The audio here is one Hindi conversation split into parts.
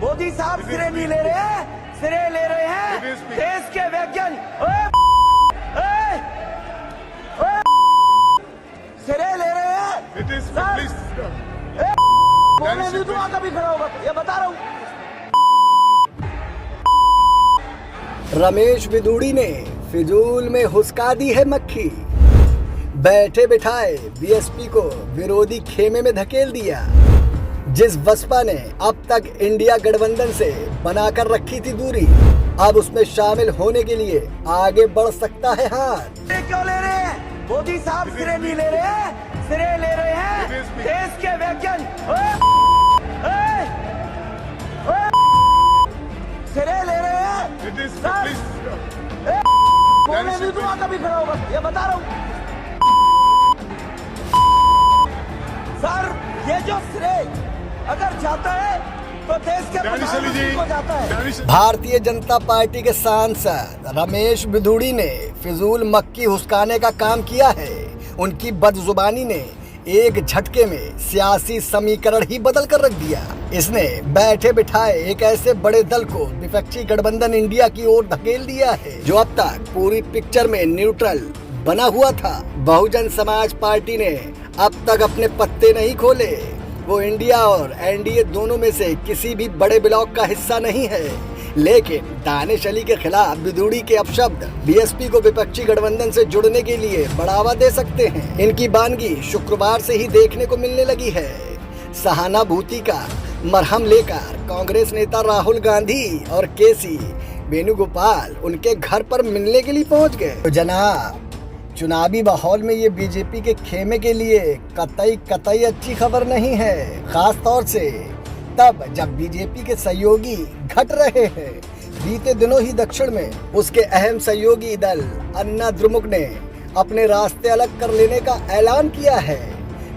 मोदी साहब सिरे नहीं ले रहे हैं, सिरे ले रहे हैं देश के वैज्ञानिक। सिरे ले रहे हैं बोलने भी तो कभी खड़ा होगा, ये बता रहा हूँ। रमेश बिदूड़ी ने फिजूल में हुस्का दी है मक्खी। बैठे बिठाए बीएसपी को विरोधी खेमे में धकेल दिया। जिस बसपा ने अब तक इंडिया गठबंधन से बनाकर रखी थी दूरी, अब उसमें शामिल होने के लिए आगे बढ़ सकता है हाथ। क्यों ले रहे हैं? मोदी साहब सिरे नहीं ले रहे हैं, सिरे ले रहे हैं देश के वैज्ञानिक। सिरे ले रहे हैं बोलने भी तो कभी खड़ा होगा, ये बता रहा हूँ। सर ये जो सिरे अगर जाता है तो देश के प्रधानमंत्री को जाता है। भारतीय जनता पार्टी के सांसद रमेश बिदूड़ी ने फिजूल मक्खी हुस्काने का काम किया है। उनकी बदजुबानी ने एक झटके में सियासी समीकरण ही बदल कर रख दिया। इसने बैठे बिठाए एक ऐसे बड़े दल को विपक्षी गठबंधन इंडिया की ओर धकेल दिया है जो अब तक पूरी पिक्चर में न्यूट्रल बना हुआ था। बहुजन समाज पार्टी ने अब तक अपने पत्ते नहीं खोले। वो इंडिया और एनडीए दोनों में से किसी भी बड़े ब्लॉक का हिस्सा नहीं है, लेकिन दानिश अली के खिलाफ बिदूड़ी के अपशब्द बीएसपी को विपक्षी गठबंधन से जुड़ने के लिए बढ़ावा दे सकते हैं। इनकी बानगी शुक्रवार से ही देखने को मिलने लगी है। सहानुभूति का मरहम लेकर कांग्रेस नेता राहुल गांधी और केसी वेणुगोपाल उनके घर पर मिलने के लिए पहुंच गए। तो जनाब, चुनावी माहौल में ये बीजेपी के खेमे के लिए कतई अच्छी खबर नहीं है, खास तौर से तब जब बीजेपी के सहयोगी घट रहे हैं। बीते दिनों ही दक्षिण में उसके अहम सहयोगी दल अन्ना द्रमुक ने अपने रास्ते अलग कर लेने का ऐलान किया है।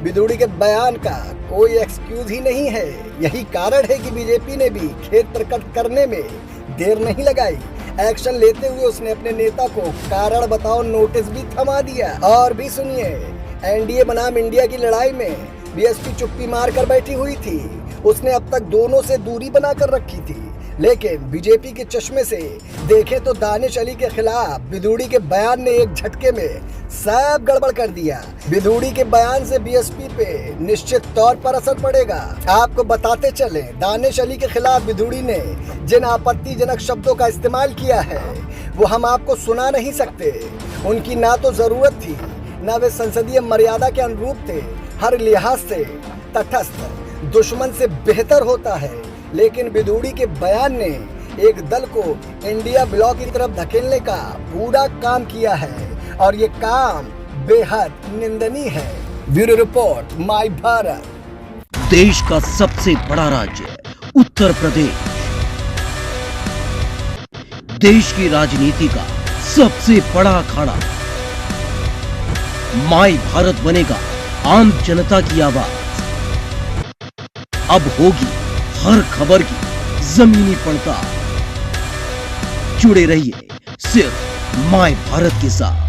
बिदूड़ी के बयान का कोई एक्सक्यूज ही नहीं है। यही कारण है कि बीजेपी ने भी खेद प्रकट करने में देर नहीं लगाई। एक्शन लेते हुए उसने अपने नेता को कारण बताओ नोटिस भी थमा दिया। और भी सुनिए, एनडीए बनाम इंडिया की लड़ाई में बीएसपी चुप्पी मार कर बैठी हुई थी। उसने अब तक दोनों से दूरी बनाकर रखी थी, लेकिन बीजेपी के चश्मे से देखें तो दानिश अली के खिलाफ बिदूड़ी के बयान ने एक झटके में सब गड़बड़ कर दिया। बिदूड़ी के बयान से बीएसपी पे निश्चित तौर पर असर पड़ेगा। आपको बताते चले, दानिश अली के खिलाफ बिदूड़ी ने जिन आपत्तिजनक शब्दों का इस्तेमाल किया है वो हम आपको सुना नहीं सकते। उनकी ना तो जरूरत थी, ना वे संसदीय मर्यादा के अनुरूप थे। हर लिहाज से तटस्थ दुश्मन से बेहतर होता है, लेकिन बिदूड़ी के बयान ने एक दल को इंडिया ब्लॉक की तरफ धकेलने का पूरा काम किया है और ये काम बेहद निंदनीय है। Bureau report, my Bharat. देश का सबसे बड़ा राज्य उत्तर प्रदेश, देश की राजनीति का सबसे बड़ा अखाड़ा। माय भारत बनेगा आम जनता की आवाज। अब होगी हर खबर की जमीनी पड़ताल। जुड़े रहिए सिर्फ माय भारत के साथ।